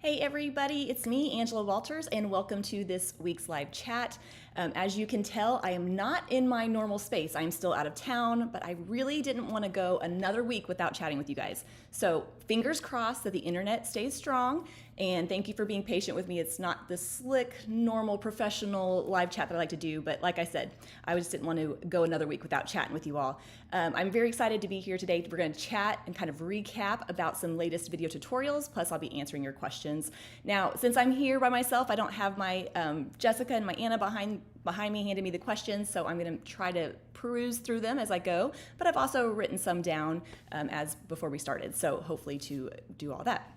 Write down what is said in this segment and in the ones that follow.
Hey everybody, it's me, Angela Walters, and welcome to this week's live chat. As you can tell, I am not in my normal space. I'm still out of town, but I really didn't want to go another week without chatting with you guys. So fingers crossed that the internet stays strong, and thank you for being patient with me. It's not the slick, normal, professional live chat that I like to do, but like I said, I just didn't want to go another week without chatting with you all. I'm very excited to be here today. We're going to chat and kind of recap about some latest video tutorials, plus I'll be answering your questions. Now, since I'm here by myself, I don't have my Jessica and my Anna behind me handing me the questions, so I'm going to try to peruse through them as I go, but I've also written some down as before we started, so hopefully to do all that.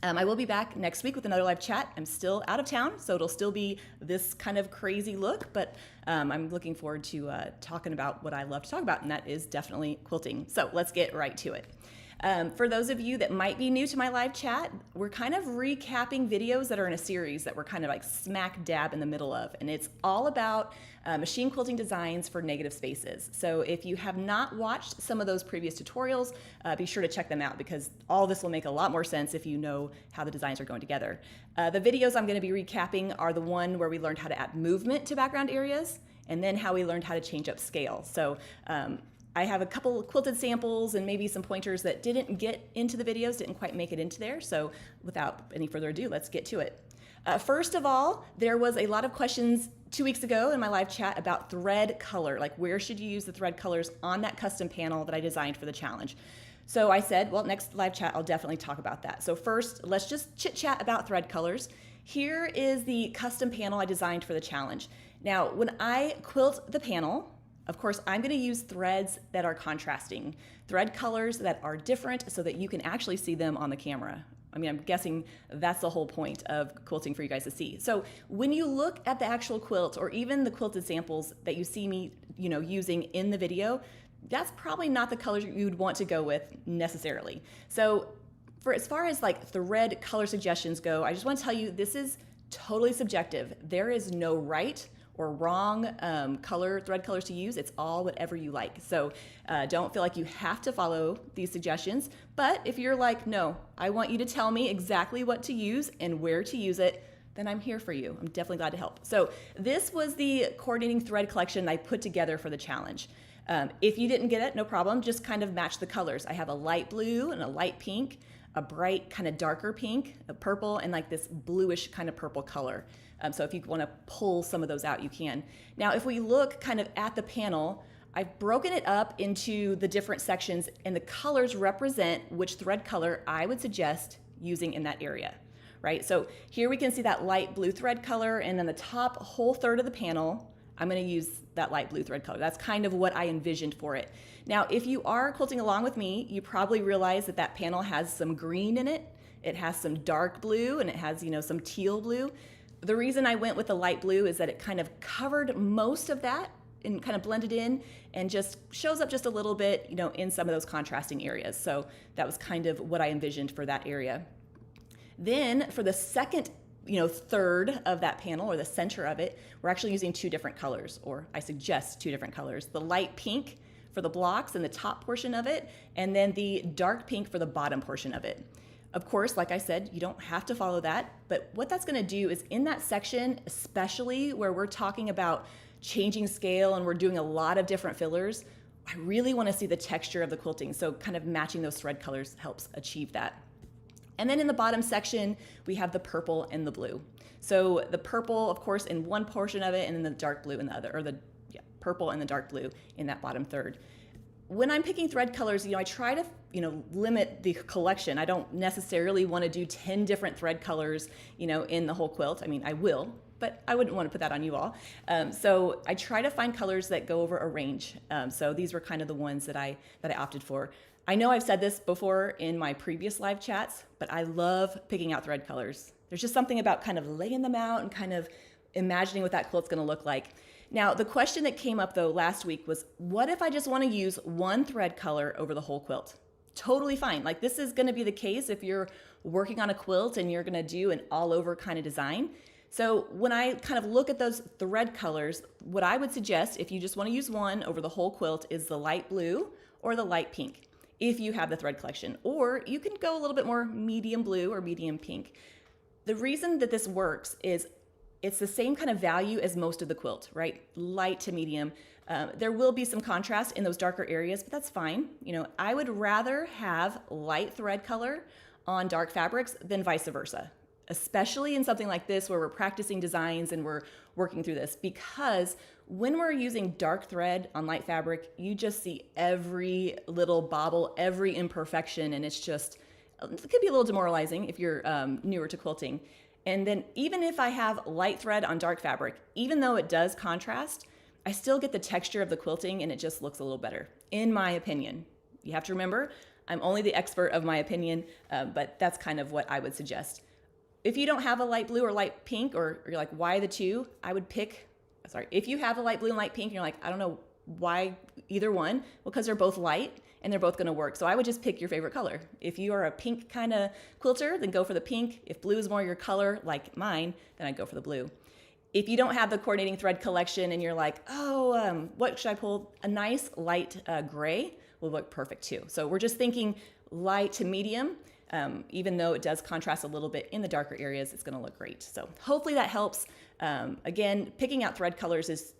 I will be back next week with another live chat. I'm still out of town, so it'll still be this kind of crazy look, but I'm looking forward to talking about what I love to talk about, and that is definitely quilting. So let's get right to it. For those of you that might be new to my live chat, we're kind of recapping videos that are in a series that we're kind of like smack dab in the middle of, and it's all about machine quilting designs for negative spaces. So if you have not watched some of those previous tutorials, be sure to check them out because all this will make a lot more sense if you know how the designs are going together. The videos I'm going to be recapping are the one where we learned how to add movement to background areas, and then how we learned how to change up scale. So I have a couple quilted samples and maybe some pointers that didn't get into the videos, didn't quite make it into there. So without any further ado, let's get to it. First of all, there was a lot of questions 2 weeks ago in my live chat about thread color, like where should you use the thread colors on that custom panel that I designed for the challenge. So I said, well, next live chat, I'll definitely talk about that. So first, let's just chit chat about thread colors. Here is the custom panel I designed for the challenge. Now, when I quilt the panel, of course, I'm going to use threads that are contrasting, thread colors that are different so that you can actually see them on the camera. I mean, I'm guessing that's the whole point of quilting for you guys to see. So when you look at the actual quilt or even the quilted samples that you see me, using in the video, that's probably not the colors you would want to go with necessarily. So for as far as like thread color suggestions go, I just want to tell you this is totally subjective. There is no right or wrong thread colors to use. It's all whatever you like. So don't feel like you have to follow these suggestions. But if you're like, no, I want you to tell me exactly what to use and where to use it, then I'm here for you. I'm definitely glad to help. So this was the coordinating thread collection I put together for the challenge. If you didn't get it, no problem, just kind of match the colors. I have a light blue and a light pink, a bright kind of darker pink, a purple, and like this bluish kind of purple color. So if you want to pull some of those out, you can. Now, if we look kind of at the panel, I've broken it up into the different sections, and the colors represent which thread color I would suggest using in that area, right? So here we can see that light blue thread color, and then the top whole third of the panel, I'm going to use that light blue thread color. That's kind of what I envisioned for it. Now, if you are quilting along with me, you probably realize that that panel has some green in it. It has some dark blue, and it has, some teal blue. The reason I went with the light blue is that it kind of covered most of that and kind of blended in and just shows up just a little bit, in some of those contrasting areas. So that was kind of what I envisioned for that area. Then for the second, third of that panel or the center of it, we're actually using two different colors, or I suggest two different colors. The light pink for the blocks in the top portion of it, and then the dark pink for the bottom portion of it. Of course, like I said, you don't have to follow that, but what that's going to do is in that section, especially where we're talking about changing scale and we're doing a lot of different fillers, I really want to see the texture of the quilting. So kind of matching those thread colors helps achieve that. And then in the bottom section, we have the purple and the blue. So the purple, of course, in one portion of it, and then the dark blue in the other, or the purple and the dark blue in that bottom third. When I'm picking thread colors, I try to, limit the collection. I don't necessarily want to do 10 different thread colors, in the whole quilt. I mean, I will, but I wouldn't want to put that on you all. So I try to find colors that go over a range. So these were kind of the ones that I opted for. I know I've said this before in my previous live chats, but I love picking out thread colors. There's just something about kind of laying them out and kind of imagining what that quilt's going to look like. Now, the question that came up though last week was, what if I just want to use one thread color over the whole quilt? Totally fine. Like this is going to be the case if you're working on a quilt and you're going to do an all over kind of design. So when I kind of look at those thread colors, what I would suggest if you just want to use one over the whole quilt is the light blue or the light pink if you have the thread collection, or you can go a little bit more medium blue or medium pink. The reason that this works is it's the same kind of value as most of the quilt, right? Light to medium. There will be some contrast in those darker areas, but that's fine. I would rather have light thread color on dark fabrics than vice versa, especially in something like this where we're practicing designs and we're working through this, because when we're using dark thread on light fabric, you just see every little bobble, every imperfection, and it could be a little demoralizing if you're newer to quilting. And then even if I have light thread on dark fabric, even though it does contrast, I still get the texture of the quilting and it just looks a little better, in my opinion. You have to remember, I'm only the expert of my opinion, but that's kind of what I would suggest. If you don't have a light blue or light pink, or you're like, why the two? If you have a light blue and light pink, and you're like, I don't know why either one, well, because they're both light and they're both gonna work. So I would just pick your favorite color. If you are a pink kind of quilter, then go for the pink. If blue is more your color, like mine, then I'd go for the blue. If you don't have the coordinating thread collection and you're like, what should I pull? A nice light gray will look perfect too. So we're just thinking light to medium. Even though it does contrast a little bit in the darker areas, it's gonna look great. So hopefully that helps. Again, picking out thread colors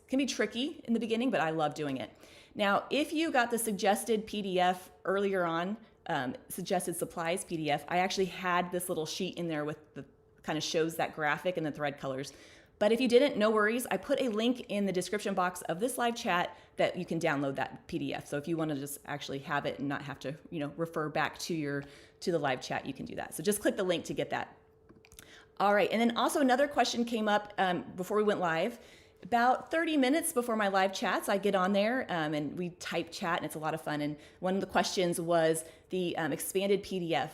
can be tricky in the beginning, but I love doing it. Now, if you got the suggested PDF earlier on, suggested supplies PDF, I actually had this little sheet in there with the kind of shows that graphic and the thread colors. But if you didn't, no worries. I put a link in the description box of this live chat that you can download that PDF. So if you want to just actually have it and not have to, refer back to the live chat, you can do that. So just click the link to get that. All right, and then also another question came up before we went live. About 30 minutes before my live chats, I get on there and we type chat, and it's a lot of fun. And one of the questions was the expanded PDF.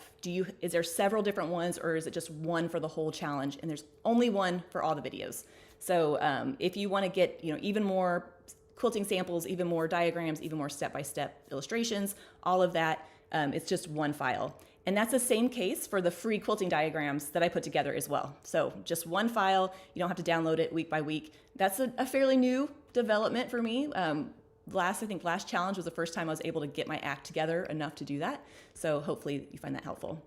Is there several different ones, or is it just one for the whole challenge? And there's only one for all the videos. So if you want to get even more quilting samples, even more diagrams, even more step-by-step illustrations, all of that, it's just one file. And that's the same case for the free quilting diagrams that I put together as well. So just one file, you don't have to download it week by week. That's a fairly new development for me. Last challenge was the first time I was able to get my act together enough to do that. So hopefully you find that helpful.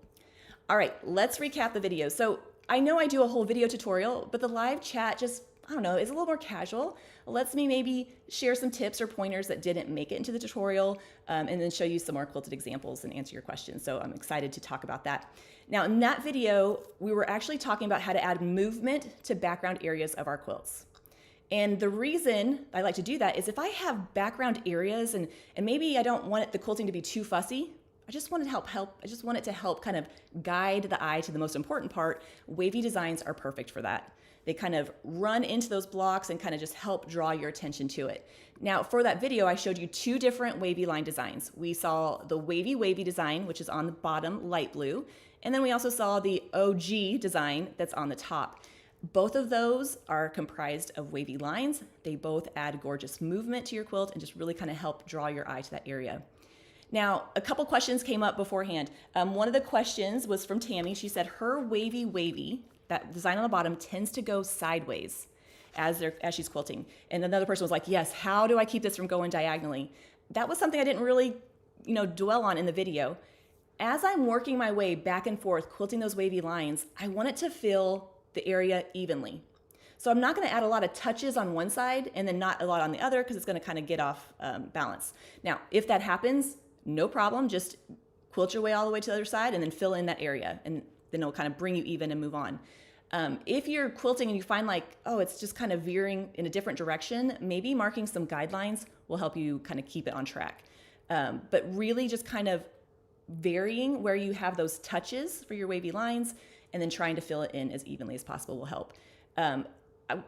All right, let's recap the video. So I know I do a whole video tutorial, but the live chat is a little more casual. It lets me maybe share some tips or pointers that didn't make it into the tutorial, and then show you some more quilted examples and answer your questions. So I'm excited to talk about that. Now in that video, we were actually talking about how to add movement to background areas of our quilts. And the reason I like to do that is if I have background areas and maybe I don't want the quilting to be too fussy, I just want it to help kind of guide the eye to the most important part. Wavy designs are perfect for that. They kind of run into those blocks and kind of just help draw your attention to it. Now for that video, I showed you two different wavy line designs. We saw the wavy design, which is on the bottom, light blue. And then we also saw the OG design that's on the top. Both of those are comprised of wavy lines. They both add gorgeous movement to your quilt and just really kind of help draw your eye to that area. Now, a couple questions came up beforehand. One of the questions was from Tammy. She said her wavy, that design on the bottom, tends to go sideways as she's quilting. And another person was like, yes, how do I keep this from going diagonally? That was something I didn't really, dwell on in the video. As I'm working my way back and forth, quilting those wavy lines, I want it to fill the area evenly. So I'm not gonna add a lot of touches on one side and then not a lot on the other, because it's gonna kind of get off balance. Now, if that happens, no problem, just quilt your way all the way to the other side and then fill in that area, and then it'll kind of bring you even and move on. If you're quilting and you find it's just kind of veering in a different direction, maybe marking some guidelines will help you kind of keep it on track. But really just kind of varying where you have those touches for your wavy lines and then trying to fill it in as evenly as possible will help.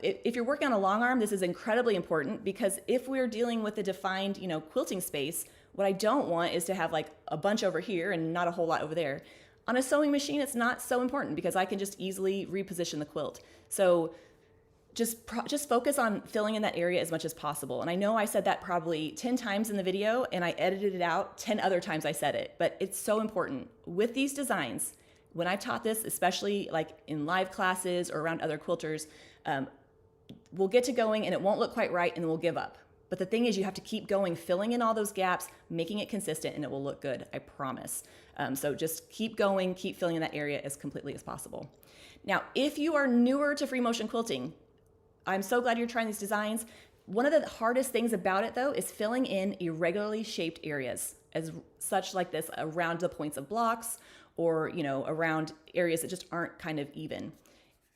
If you're working on a long arm, this is incredibly important, because if we're dealing with a defined, quilting space, what I don't want is to have a bunch over here and not a whole lot over there. On a sewing machine, it's not so important because I can just easily reposition the quilt. So just focus on filling in that area as much as possible. And I know I said that probably 10 times in the video, and I edited it out 10 other times I said it, but it's so important. With these designs, when I've taught this, especially in live classes or around other quilters, we'll get to going and it won't look quite right and then we'll give up. But the thing is, you have to keep going, filling in all those gaps, making it consistent, and it will look good, I promise. So just keep going, keep filling in that area as completely as possible. Now, if you are newer to free motion quilting, I'm so glad you're trying these designs. One of the hardest things about it though is filling in irregularly shaped areas as such like this around the points of blocks or, around areas that just aren't kind of even.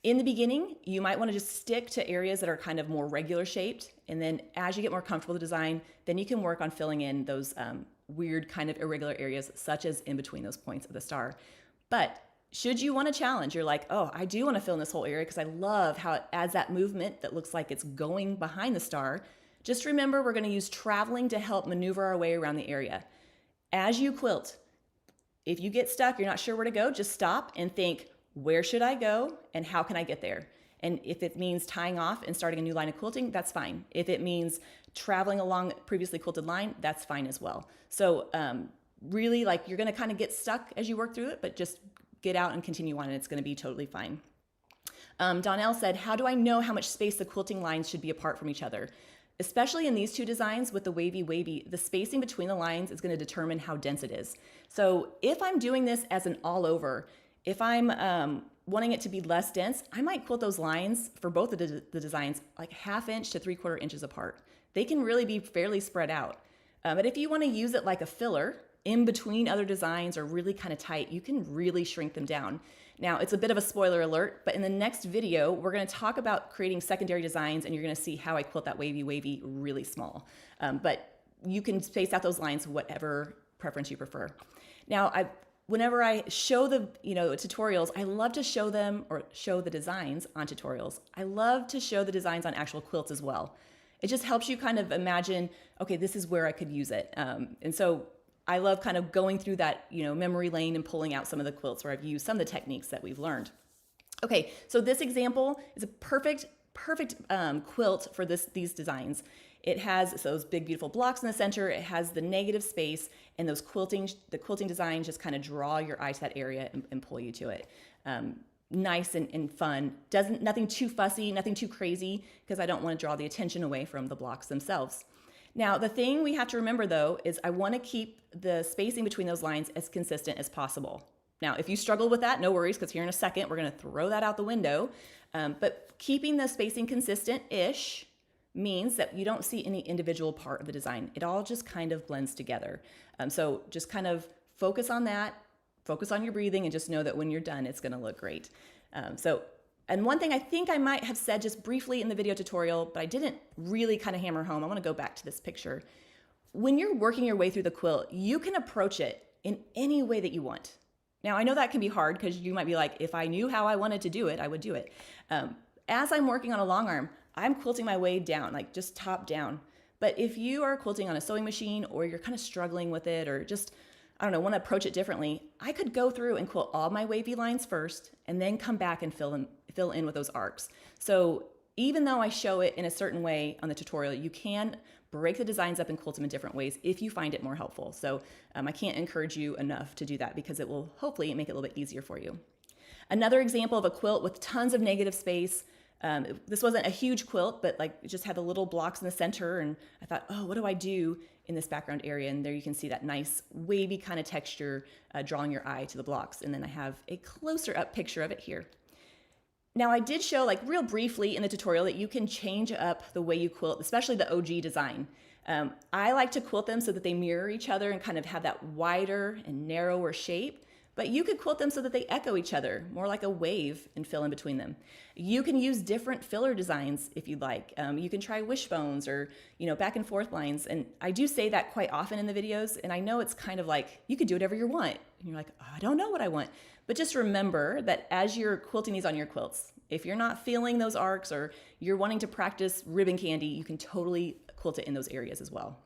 In the beginning, you might want to just stick to areas that are kind of more regular shaped. And then as you get more comfortable with the design, then you can work on filling in those weird kind of irregular areas, such as in between those points of the star. But should you want a challenge, you're like, oh, I do want to fill in this whole area because I love how it adds that movement that looks like it's going behind the star. Just remember, we're going to use traveling to help maneuver our way around the area. As you quilt, if you get stuck, you're not sure where to go, just stop and think, where should I go and how can I get there? And if it means tying off and starting a new line of quilting, that's fine. If it means traveling along previously quilted line, that's fine as well. So really, like, you're going to kind of get stuck as you work through it, but just get out and continue on and it's going to be totally fine. Donnell said, how do I know how much space the quilting lines should be apart from each other? Especially in these two designs with the wavy, the spacing between the lines is going to determine how dense it is. So if I'm doing this as an all over, if I'm wanting it to be less dense, I might quilt those lines for both of the designs like 1/2 inch to 3/4 inches apart. They can really be fairly spread out. But if you want to use it like a filler in between other designs or really kind of tight, you can really shrink them down. Now, it's a bit of a spoiler alert, but in the next video, we're going to talk about creating secondary designs and you're going to see how I quilt that wavy really small. But you can space out those lines whatever preference you prefer. Now, whenever I show the tutorials, I love to show them or show the designs on tutorials. I love to show the designs on actual quilts as well. It just helps you kind of imagine, okay, this is where I could use it. And so I love kind of going through that memory lane and pulling out some of the quilts where I've used some of the techniques that we've learned. Okay, so this example is a perfect quilt for these designs. It has those big, beautiful blocks in the center. It has the negative space, and the quilting designs just kind of draw your eye to that area and pull you to it. Nice and fun. Nothing too fussy, nothing too crazy, because I don't want to draw the attention away from the blocks themselves. Now, the thing we have to remember, though, is I want to keep the spacing between those lines as consistent as possible. Now, if you struggle with that, no worries, because here in a second, we're going to throw that out the window. But keeping the spacing consistent-ish means that you don't see any individual part of the design. It all just kind of blends together. So just kind of focus on that, focus on your breathing, and just know that when you're done, it's going to look great. And one thing I think I might have said just briefly in the video tutorial, but I didn't really kind of hammer home. I want to go back to this picture. When you're working your way through the quilt, you can approach it in any way that you want. Now, I know that can be hard because you might be like, if I knew how I wanted to do it, I would do it. As I'm working on a long arm, I'm quilting my way down, like just top down. But if you are quilting on a sewing machine or you're kind of struggling with it or just, I don't know, want to approach it differently, I could go through and quilt all my wavy lines first and then come back and fill in with those arcs. So even though I show it in a certain way on the tutorial, you can break the designs up and quilt them in different ways if you find it more helpful. So I can't encourage you enough to do that because it will hopefully make it a little bit easier for you. Another example of a quilt with tons of negative space. This wasn't a huge quilt, but like it just had the little blocks in the center. And I thought, oh, what do I do in this background area? And there you can see that nice wavy kind of texture drawing your eye to the blocks. And then I have a closer up picture of it here. Now I did show like real briefly in the tutorial that you can change up the way you quilt, especially the OG design. I like to quilt them so that they mirror each other and kind of have that wider and narrower shape. But you could quilt them so that they echo each other, more like a wave, and fill in between them. You can use different filler designs if you'd like. You can try wishbones or back and forth lines. And I do say that quite often in the videos. And I know it's kind of like you could do whatever you want. And you're like, oh, I don't know what I want. But just remember that as you're quilting these on your quilts, if you're not feeling those arcs or you're wanting to practice ribbon candy, you can totally quilt it in those areas as well.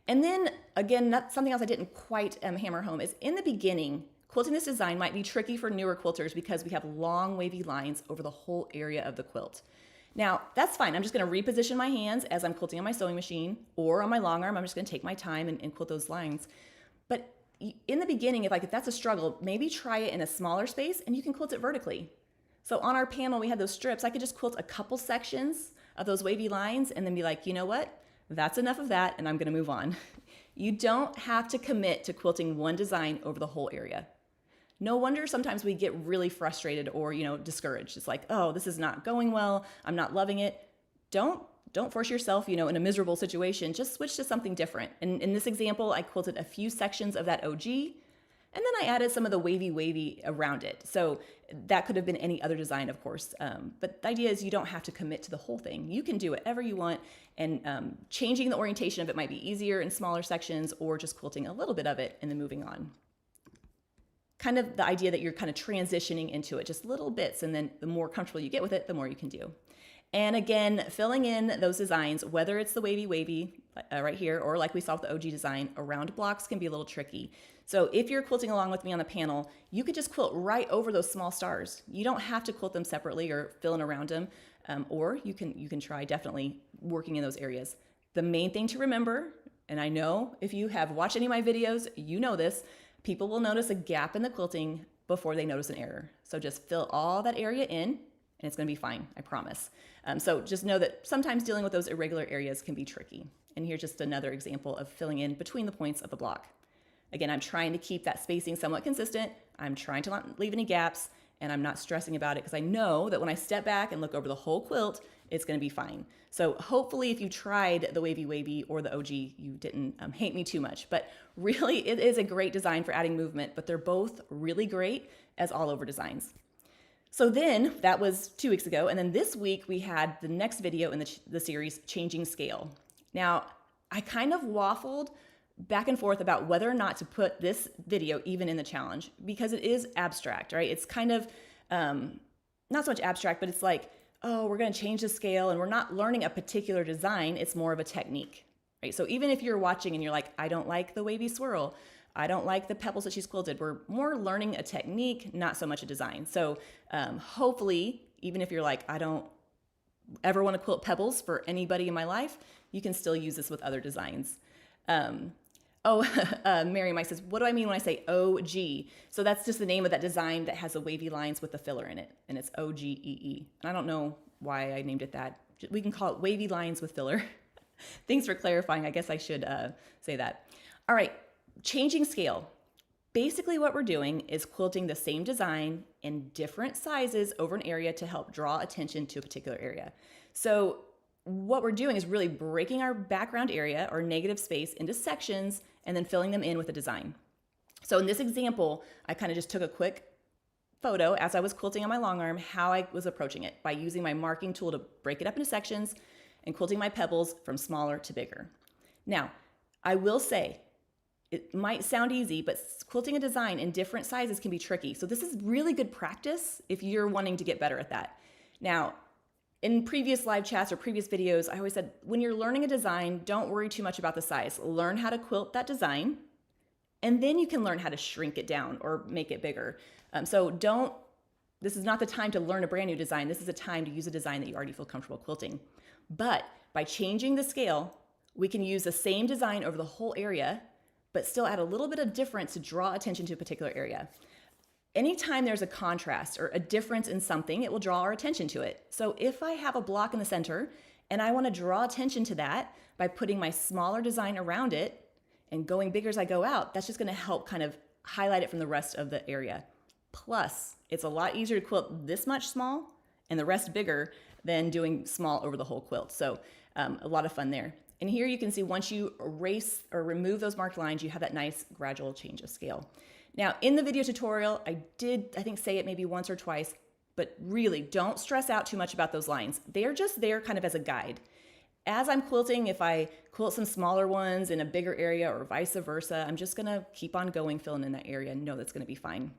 And then again, something else I didn't quite hammer home is in the beginning, quilting this design might be tricky for newer quilters because we have long wavy lines over the whole area of the quilt. Now that's fine. I'm just going to reposition my hands as I'm quilting on my sewing machine or on my long arm. I'm just going to take my time and quilt those lines. But in the beginning, if that's a struggle, maybe try it in a smaller space and you can quilt it vertically. So on our panel, we had those strips. I could just quilt a couple sections of those wavy lines and then be like, you know what? That's enough of that and I'm gonna move on. You don't have to commit to quilting one design over the whole area. No wonder sometimes we get really frustrated or, discouraged. It's like, oh, this is not going well. I'm not loving it. Don't force yourself, in a miserable situation. Just switch to something different. And in this example, I quilted a few sections of that OG, and then I added some of the wavy around it. So that could have been any other design, of course. But the idea is you don't have to commit to the whole thing. You can do whatever you want, and changing the orientation of it might be easier in smaller sections, or just quilting a little bit of it and then moving on. Kind of the idea that you're kind of transitioning into it, just little bits, and then the more comfortable you get with it, the more you can do. And again, filling in those designs, whether it's the wavy right here, or like we saw with the OG design, around blocks can be a little tricky. So if you're quilting along with me on the panel, you could just quilt right over those small stars. You don't have to quilt them separately or fill in around them, or you can try definitely working in those areas. The main thing to remember, and I know if you have watched any of my videos, you know this, people will notice a gap in the quilting before they notice an error. So just fill all that area in, and it's gonna be fine, I promise. So just know that sometimes dealing with those irregular areas can be tricky. And here's just another example of filling in between the points of the block. Again, I'm trying to keep that spacing somewhat consistent. I'm trying to not leave any gaps, and I'm not stressing about it because I know that when I step back and look over the whole quilt, it's gonna be fine. So hopefully if you tried the wavy or the OG, you didn't hate me too much. But really, it is a great design for adding movement, but they're both really great as all over designs. So then that was 2 weeks ago. And then this week we had the next video in the series, Changing Scale. Now, I kind of waffled back and forth about whether or not to put this video even in the challenge because it is abstract, right? It's kind of not so much abstract, but it's like, oh, we're going to change the scale and we're not learning a particular design. It's more of a technique, right? So even if you're watching and you're like, I don't like the wavy swirl, I don't like the pebbles that she's quilted, we're more learning a technique, not so much a design. So hopefully, even if you're like, I don't ever want to quilt pebbles for anybody in my life, you can still use this with other designs. Mary Mike says, what do I mean when I say OG? So that's just the name of that design that has the wavy lines with the filler in it, and it's OGEE. And I don't know why I named it that. We can call it wavy lines with filler. Thanks for clarifying. I guess I should say that. All right, changing scale. Basically what we're doing is quilting the same design in different sizes over an area to help draw attention to a particular area. So what we're doing is really breaking our background area or negative space into sections and then filling them in with a design. So in this example, I kind of just took a quick photo as I was quilting on my long arm, how I was approaching it by using my marking tool to break it up into sections and quilting my pebbles from smaller to bigger. Now, I will say, it might sound easy, but quilting a design in different sizes can be tricky. So this is really good practice if you're wanting to get better at that. Now, in previous live chats or previous videos, I always said, when you're learning a design, don't worry too much about the size. Learn how to quilt that design, and then you can learn how to shrink it down or make it bigger. This is not the time to learn a brand new design. This is a time to use a design that you already feel comfortable quilting. But by changing the scale, we can use the same design over the whole area, but still add a little bit of difference to draw attention to a particular area. Anytime there's a contrast or a difference in something, it will draw our attention to it. So if I have a block in the center and I want to draw attention to that by putting my smaller design around it and going bigger as I go out, that's just going to help kind of highlight it from the rest of the area. Plus, it's a lot easier to quilt this much small and the rest bigger than doing small over the whole quilt. So a lot of fun there. And here you can see once you erase or remove those marked lines, you have that nice gradual change of scale. Now, in the video tutorial, I think, say it maybe once or twice, but really don't stress out too much about those lines. They're just there kind of as a guide. As I'm quilting, if I quilt some smaller ones in a bigger area or vice versa, I'm just gonna keep on going, filling in that area and know that's gonna be fine.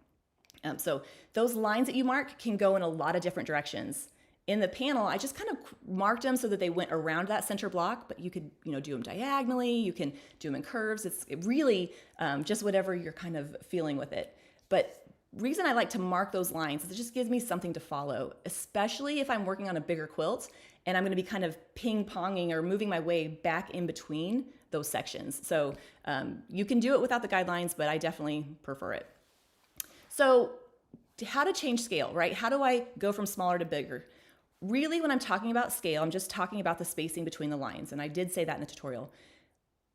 So those lines that you mark can go in a lot of different directions. In the panel, I just kind of marked them so that they went around that center block, but you could, do them diagonally, you can do them in curves. It's really just whatever you're kind of feeling with it. But reason I like to mark those lines is it just gives me something to follow, especially if I'm working on a bigger quilt and I'm going to be kind of ping-ponging or moving my way back in between those sections. So you can do it without the guidelines, but I definitely prefer it. So how to change scale, right? How do I go from smaller to bigger? Really, when I'm talking about scale, I'm just talking about the spacing between the lines. And I did say that in the tutorial.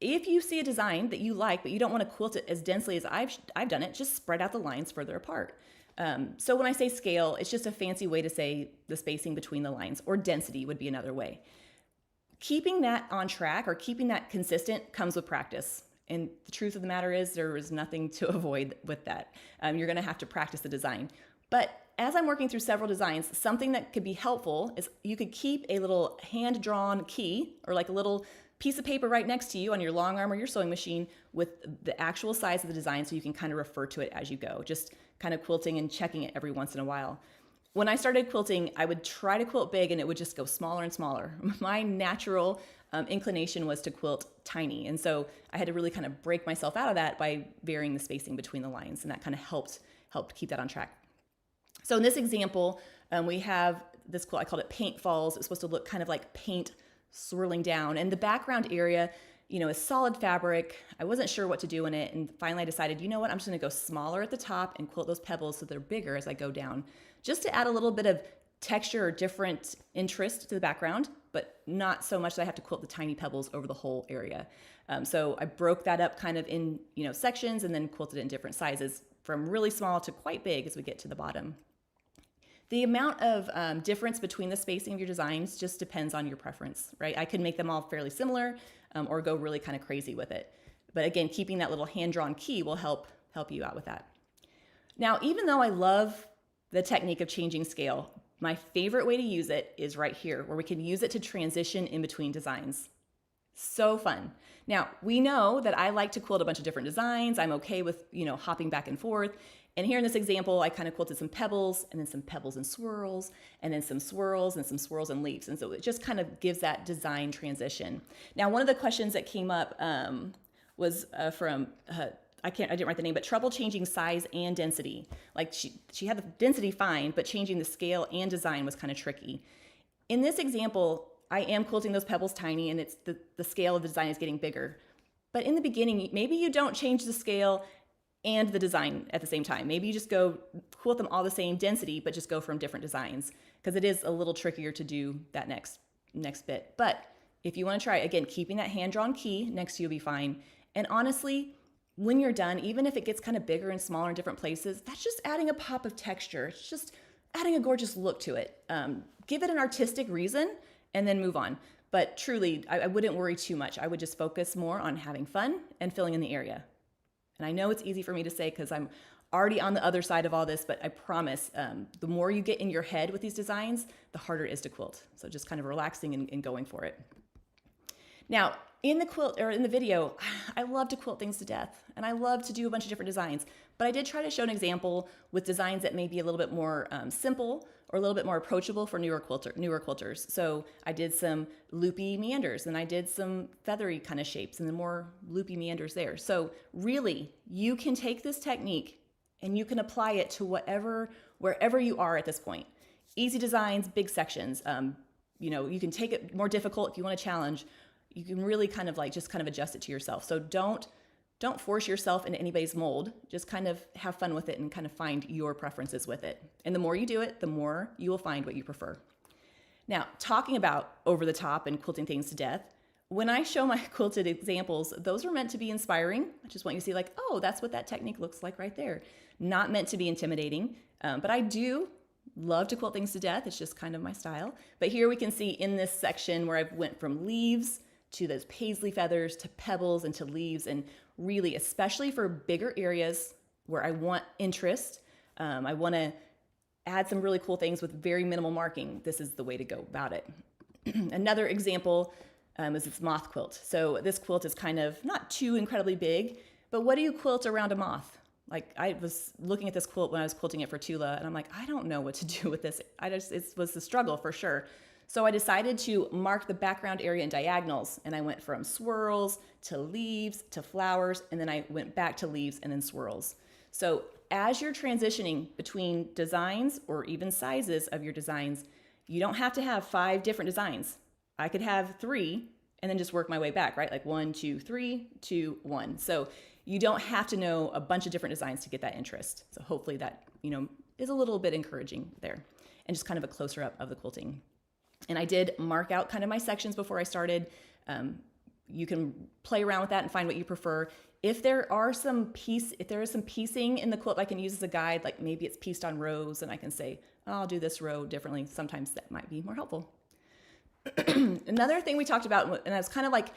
If you see a design that you like, but you don't want to quilt it as densely as I've done it, just spread out the lines further apart. So when I say scale, it's just a fancy way to say the spacing between the lines, or density would be another way. Keeping that on track or keeping that consistent comes with practice. And the truth of the matter is there is nothing to avoid with that. You're going to have to practice the design. But as I'm working through several designs, something that could be helpful is you could keep a little hand-drawn key or like a little piece of paper right next to you on your long arm or your sewing machine with the actual size of the design so you can kind of refer to it as you go, just kind of quilting and checking it every once in a while. When I started quilting, I would try to quilt big and it would just go smaller and smaller. My natural inclination was to quilt tiny. And so I had to really kind of break myself out of that by varying the spacing between the lines. And that kind of helped keep that on track. So in this example, we have this quilt, I called it Paint Falls. It's supposed to look kind of like paint swirling down. And the background area, is solid fabric. I wasn't sure what to do in it. And finally I decided, you know what, I'm just gonna go smaller at the top and quilt those pebbles so they're bigger as I go down, just to add a little bit of texture or different interest to the background, but not so much that I have to quilt the tiny pebbles over the whole area. So I broke that up kind of in, sections and then quilted it in different sizes from really small to quite big as we get to the bottom. The amount of difference between the spacing of your designs just depends on your preference, right? I could make them all fairly similar or go really kind of crazy with it. But again, keeping that little hand-drawn key will help you out with that. Now, even though I love the technique of changing scale, my favorite way to use it is right here, where we can use it to transition in between designs. So fun. Now, we know that I like to quilt a bunch of different designs. I'm okay with, hopping back and forth. And here in this example, I kind of quilted some pebbles and then some pebbles and swirls and then some swirls and some swirls and leaves. And so it just kind of gives that design transition. Now, one of the questions that came up was from, I didn't write the name, but trouble changing size and density. Like she had the density fine, but changing the scale and design was kind of tricky. In this example, I am quilting those pebbles tiny and it's the scale of the design is getting bigger. But in the beginning, maybe you don't change the scale and the design at the same time. Maybe you just go quilt them all the same density, but just go from different designs, because it is a little trickier to do that next bit. But if you want to try, again, keeping that hand-drawn key next to you will be fine. And honestly, when you're done, even if it gets kind of bigger and smaller in different places, that's just adding a pop of texture. It's just adding a gorgeous look to it. Give it an artistic reason and then move on. But truly, I wouldn't worry too much. I would just focus more on having fun and filling in the area. And I know it's easy for me to say because I'm already on the other side of all this, but I promise the more you get in your head with these designs, the harder it is to quilt. So just kind of relaxing and going for it. Now, in the video, I love to quilt things to death and I love to do a bunch of different designs, but I did try to show an example with designs that may be a little bit more simple or a little bit more approachable for newer quilters. So I did some loopy meanders and I did some feathery kind of shapes and the more loopy meanders there. So really, you can take this technique and you can apply it to wherever you are at this point. Easy designs, big sections. You can take it more difficult if you want a challenge. You can really kind of just adjust it to yourself. So don't force yourself into anybody's mold. Just kind of have fun with it and kind of find your preferences with it. And the more you do it, the more you will find what you prefer. Now, talking about over the top and quilting things to death, when I show my quilted examples, those are meant to be inspiring. I just want you to see oh, that's what that technique looks like right there. Not meant to be intimidating, but I do love to quilt things to death. It's just kind of my style. But here we can see in this section where I went from leaves to those paisley feathers to pebbles and to leaves, and really, especially for bigger areas where I want interest, I want to add some really cool things with very minimal marking. This is the way to go about it. Another example is this moth quilt. So this quilt is kind of not too incredibly big, but what do you quilt around a moth? I was looking at this quilt when I was quilting it for Tula, and I'm like, I don't know what to do with this. It was a struggle for sure. So I decided to mark the background area in diagonals, and I went from swirls to leaves to flowers, and then I went back to leaves and then swirls. So as you're transitioning between designs or even sizes of your designs, you don't have to have 5 different designs. I could have 3 and then just work my way back, right? 1, 2, 3, 2, 1. So you don't have to know a bunch of different designs to get that interest. So hopefully that, is a little bit encouraging there, and just kind of a closer up of the quilting. And I did mark out kind of my sections before I started. You can play around with that and find what you prefer. If there is some piecing in the quilt I can use as a guide, like maybe it's pieced on rows and I can say, oh, I'll do this row differently. Sometimes that might be more helpful. Another thing we talked about, and I was kind of like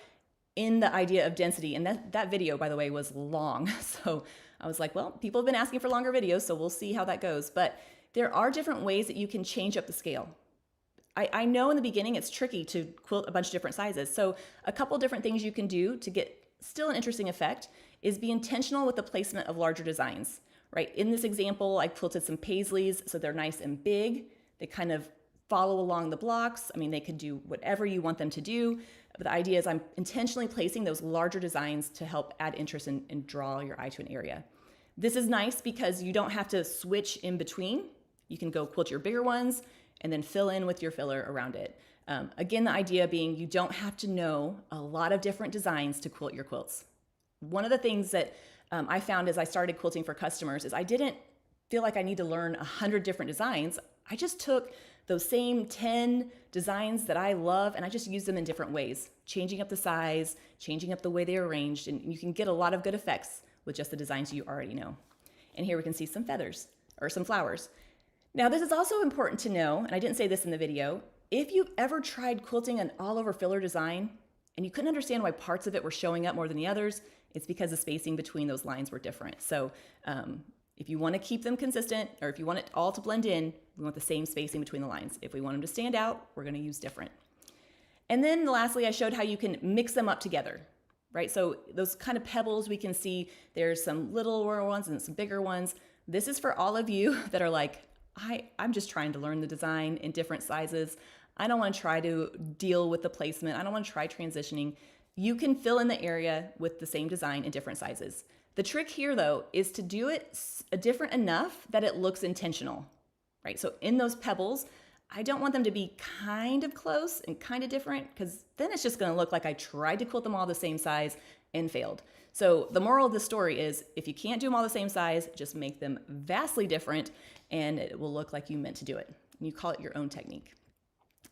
in the idea of density, and that video, by the way, was long. So I was like, well, people have been asking for longer videos, so we'll see how that goes. But there are different ways that you can change up the scale. I know in the beginning it's tricky to quilt a bunch of different sizes. So a couple different things you can do to get still an interesting effect is be intentional with the placement of larger designs, right? In this example, I quilted some paisleys, so they're nice and big. They kind of follow along the blocks. I mean, they could do whatever you want them to do. But the idea is I'm intentionally placing those larger designs to help add interest and draw your eye to an area. This is nice because you don't have to switch in between. You can go quilt your bigger ones and then fill in with your filler around it. Again, the idea being you don't have to know a lot of different designs to quilt your quilts. One of the things that I found as I started quilting for customers is I didn't feel like I need to learn 100 different designs. I just took those same 10 designs that I love and I just used them in different ways, changing up the size, changing up the way they're arranged, and you can get a lot of good effects with just the designs you already know. And here we can see some feathers or some flowers. Now, this is also important to know, and I didn't say this in the video, if you've ever tried quilting an all-over filler design and you couldn't understand why parts of it were showing up more than the others, it's because the spacing between those lines were different. So if you want to keep them consistent, or if you want it all to blend in, we want the same spacing between the lines. If we want them to stand out, we're going to use different. And then lastly, I showed how you can mix them up together, right? So those kind of pebbles we can see, there's some littler ones and some bigger ones. This is for all of you that are like, I'm just trying to learn the design in different sizes. I don't want to try to deal with the placement. I don't want to try transitioning. You can fill in the area with the same design in different sizes. The trick here, though, is to do it different enough that it looks intentional, right? So in those pebbles, I don't want them to be kind of close and kind of different, because then it's just going to look like I tried to quilt them all the same size and failed. So the moral of the story is if you can't do them all the same size, just make them vastly different and it will look like you meant to do it. You call it your own technique.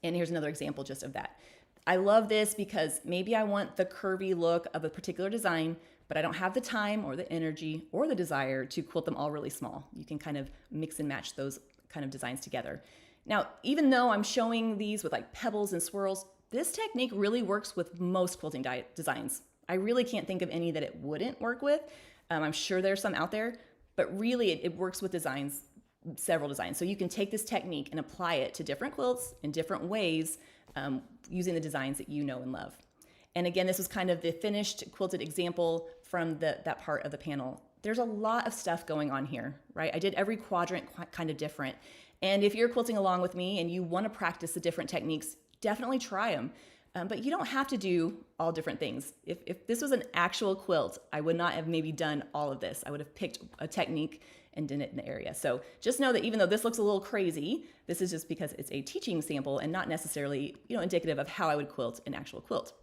And here's another example just of that. I love this because maybe I want the curvy look of a particular design, but I don't have the time or the energy or the desire to quilt them all really small. You can kind of mix and match those kind of designs together. Now, even though I'm showing these with like pebbles and swirls, this technique really works with most quilting designs. I really can't think of any that it wouldn't work with. I'm sure there's some out there, but really it works with designs, several designs. So you can take this technique and apply it to different quilts in different ways using the designs that you know and love. And again, this was kind of the finished quilted example from that part of the panel. There's a lot of stuff going on here, right? I did every quadrant kind of different. And if you're quilting along with me and you want to practice the different techniques, definitely try them. But you don't have to do all different things. If this was an actual quilt, I would not have maybe done all of this. I would have picked a technique and done it in the area. So just know that even though this looks a little crazy, this is just because it's a teaching sample and not necessarily, indicative of how I would quilt an actual quilt.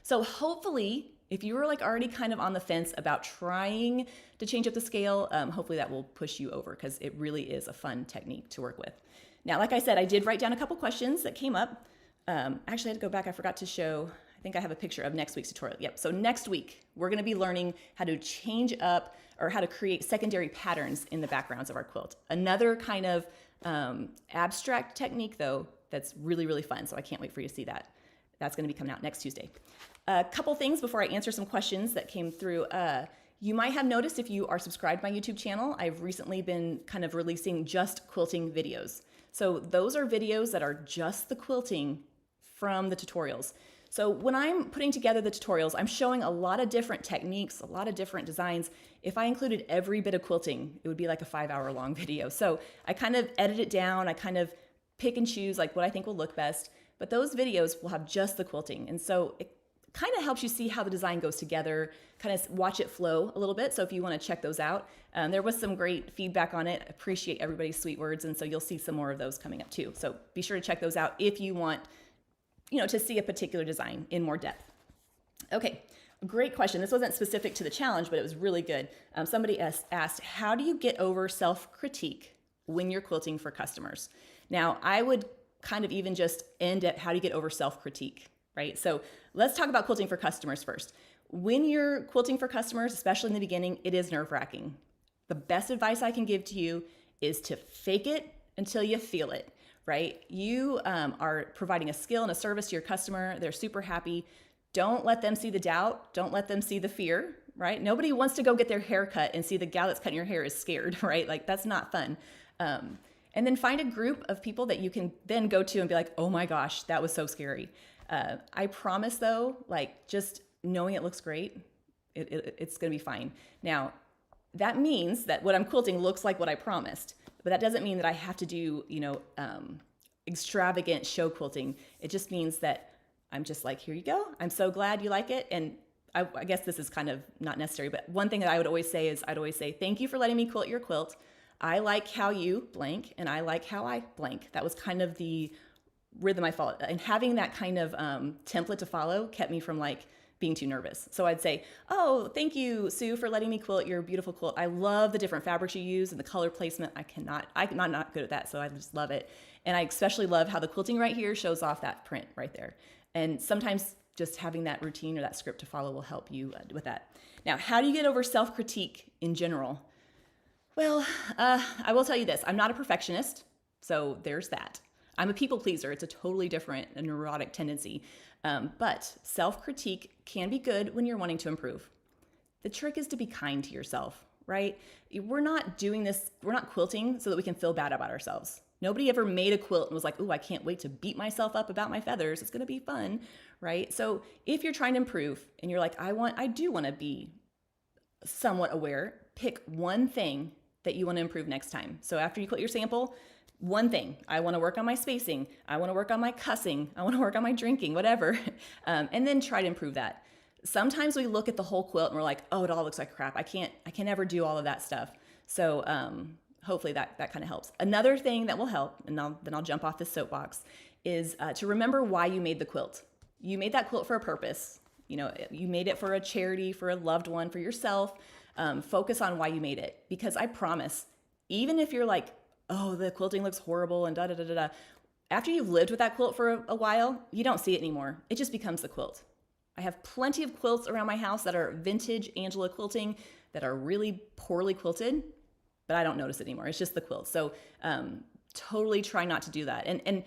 So hopefully, if you were like already kind of on the fence about trying to change up the scale, hopefully that will push you over because it really is a fun technique to work with. Now, like I said, I did write down a couple questions that came up. Actually, I had to go back. I forgot to show, I think I have a picture of next week's tutorial. Yep. So next week, we're going to be learning how to change up or how to create secondary patterns in the backgrounds of our quilt. Another kind of abstract technique, though, that's really, really fun. So I can't wait for you to see that. That's going to be coming out next Tuesday. A couple things before I answer some questions that came through. You might have noticed if you are subscribed to my YouTube channel, I've recently been kind of releasing just quilting videos. So those are videos that are just the quilting from the tutorials. So when I'm putting together the tutorials, I'm showing a lot of different techniques, a lot of different designs. If I included every bit of quilting, it would be like a 5-hour long video. So I kind of edit it down. I kind of pick and choose like what I think will look best. But those videos will have just the quilting. And so it kind of helps you see how the design goes together, kind of watch it flow a little bit. So if you want to check those out, there was some great feedback on it. Appreciate everybody's sweet words. And so you'll see some more of those coming up too. So be sure to check those out if you want to see a particular design in more depth. Okay, great question. This wasn't specific to the challenge, but it was really good. Somebody asked, how do you get over self-critique when you're quilting for customers? Now, I would kind of even just end at how do you get over self-critique, right? So let's talk about quilting for customers first. When you're quilting for customers, especially in the beginning, it is nerve-wracking. The best advice I can give to you is to fake it until you feel it, right? You are providing a skill and a service to your customer. They're super happy. Don't let them see the doubt. Don't let them see the fear, right? Nobody wants to go get their hair cut and see the gal that's cutting your hair is scared, right? Like that's not fun. And then find a group of people that you can then go to and be like, oh my gosh, that was so scary. I promise though, like just knowing it looks great, it's going to be fine. Now, that means that what I'm quilting looks like what I promised, but that doesn't mean that I have to do, extravagant show quilting. It just means that I'm just like, here you go. I'm so glad you like it. And I guess this is kind of not necessary, but one thing that I would always say is thank you for letting me quilt your quilt. I like how you blank and I like how I blank. That was kind of the rhythm I followed. And having that kind of template to follow kept me from like being too nervous. So I'd say, oh, thank you, Sue, for letting me quilt your beautiful quilt. I love the different fabrics you use and the color placement. I'm not good at that, so I just love it. And I especially love how the quilting right here shows off that print right there. And sometimes just having that routine or that script to follow will help you with that. Now, how do you get over self-critique in general? Well, I will tell you this. I'm not a perfectionist, so there's that. I'm a people pleaser. It's a totally different a neurotic tendency. But self-critique can be good when you're wanting to improve. The trick is to be kind to yourself, right? We're not quilting so that we can feel bad about ourselves. Nobody ever made a quilt and was like, ooh, I can't wait to beat myself up about my feathers. It's going to be fun, right? So if you're trying to improve and you're like, I do want to be somewhat aware, pick one thing that you want to improve next time. So after you quilt your sample, one thing, I want to work on my spacing. I want to work on my cussing. I want to work on my drinking, whatever. And then try to improve that. Sometimes we look at the whole quilt and we're like, oh, it all looks like crap. I can never do all of that stuff. So hopefully that kind of helps. Another thing that will help, and then I'll jump off this soapbox, is to remember why you made the quilt. You made that quilt for a purpose. You made it for a charity, for a loved one, for yourself. Focus on why you made it. Because I promise, even if you're like, oh, the quilting looks horrible and da-da-da-da-da, after you've lived with that quilt for a while, you don't see it anymore. It just becomes the quilt. I have plenty of quilts around my house that are vintage Angela quilting that are really poorly quilted, but I don't notice it anymore. It's just the quilt. So totally try not to do that. And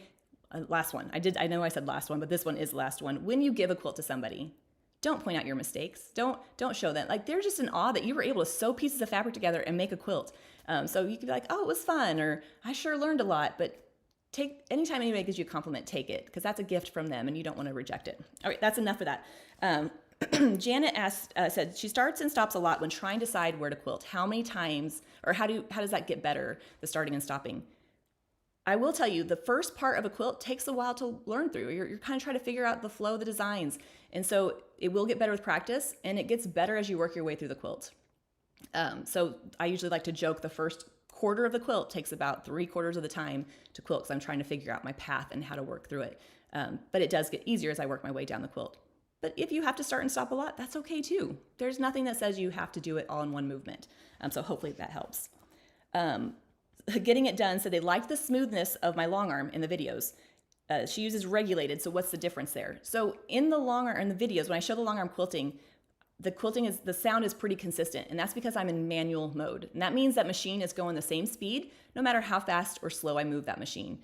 last one. I know I said last one, but this one is the last one. When you give a quilt to somebody, don't point out your mistakes. Don't show them. Like they're just in awe that you were able to sew pieces of fabric together and make a quilt. So you could be like, oh, it was fun, or I sure learned a lot. But anytime anybody gives you a compliment, take it, because that's a gift from them and you don't want to reject it. All right, that's enough of that. Janet said she starts and stops a lot when trying to decide where to quilt. How many times, or how does that get better, the starting and stopping? I will tell you, the first part of a quilt takes a while to learn through. You're kind of trying to figure out the flow of the designs. And so it will get better with practice, and it gets better as you work your way through the quilt. So I usually like to joke the first quarter of the quilt takes about 3/4 of the time to quilt, because I'm trying to figure out my path and how to work through it. But it does get easier as I work my way down the quilt. But if you have to start and stop a lot, that's okay too. There's nothing that says you have to do it all in one movement. So hopefully that helps. Getting it done, so they liked the smoothness of my long arm in the videos. She uses regulated, so what's the difference there? So in the long arm, in the videos, when I show the long arm quilting, the sound is pretty consistent, and that's because I'm in manual mode. And that means that machine is going the same speed, no matter how fast or slow I move that machine.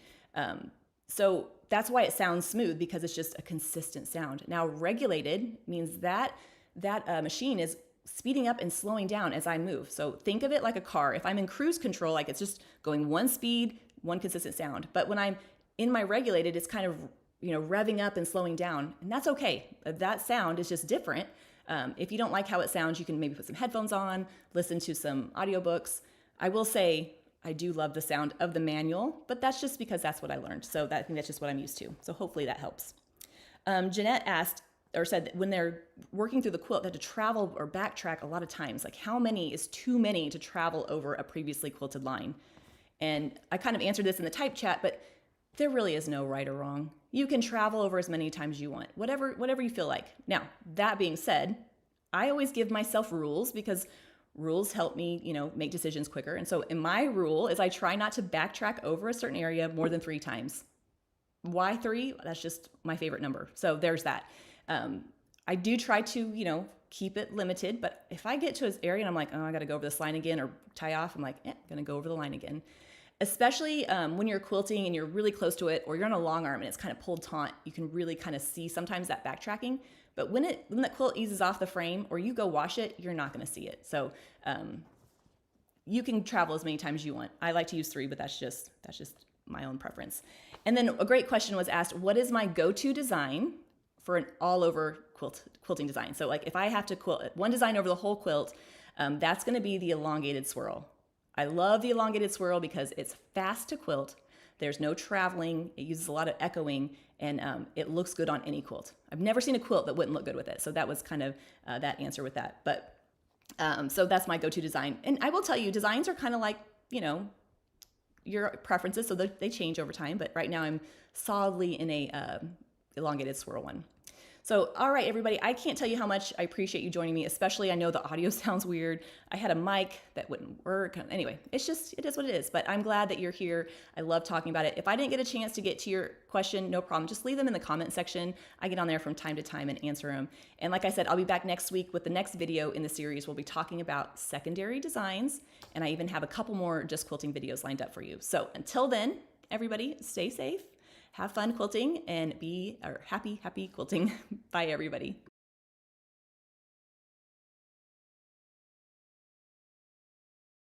So that's why it sounds smooth, because it's just a consistent sound. Now regulated means that machine is speeding up and slowing down as I move. So think of it like a car. If I'm in cruise control, like it's just going one speed, one consistent sound. But when I'm in my regulated, it's kind of, revving up and slowing down. And that's okay. That sound is just different. If you don't like how it sounds, you can maybe put some headphones on, listen to some audiobooks. I will say I do love the sound of the manual, but that's just because that's what I learned. So I think that's just what I'm used to. So hopefully that helps. Jeanette asked, or said that when they're working through the quilt, they have to travel or backtrack a lot of times. Like how many is too many to travel over a previously quilted line? And I kind of answered this in the type chat, but there really is no right or wrong. You can travel over as many times as you want, whatever you feel like. Now, that being said, I always give myself rules, because rules help me, make decisions quicker. And so in my rule is I try not to backtrack over a certain area more than 3 times. Why 3? That's just my favorite number. So there's that. I do try to, keep it limited, but if I get to an area and I'm like, oh, I got to go over this line again or tie off, I'm like, going to go over the line again. Especially when you're quilting and you're really close to it, or you're on a long arm and it's kind of pulled taut, you can really kind of see sometimes that backtracking. But when that quilt eases off the frame or you go wash it, you're not going to see it. So you can travel as many times as you want. I like to use 3, but that's just my own preference. And then a great question was asked, what is my go-to design for an all-over quilting design? So like if I have to quilt one design over the whole quilt, that's going to be the elongated swirl. I love the elongated swirl because it's fast to quilt. There's no traveling. It uses a lot of echoing, and it looks good on any quilt. I've never seen a quilt that wouldn't look good with it. So that was kind of that answer with that. But so that's my go-to design. And I will tell you, designs are kind of like, your preferences. So they change over time. But right now I'm solidly in a elongated swirl one. So, all right, everybody, I can't tell you how much I appreciate you joining me, especially I know the audio sounds weird. I had a mic that wouldn't work. Anyway, it is what it is, but I'm glad that you're here. I love talking about it. If I didn't get a chance to get to your question, no problem. Just leave them in the comment section. I get on there from time to time and answer them. And like I said, I'll be back next week with the next video in the series. We'll be talking about secondary designs, and I even have a couple more just quilting videos lined up for you. So until then, everybody, stay safe. Have fun quilting and be happy quilting. Bye, everybody.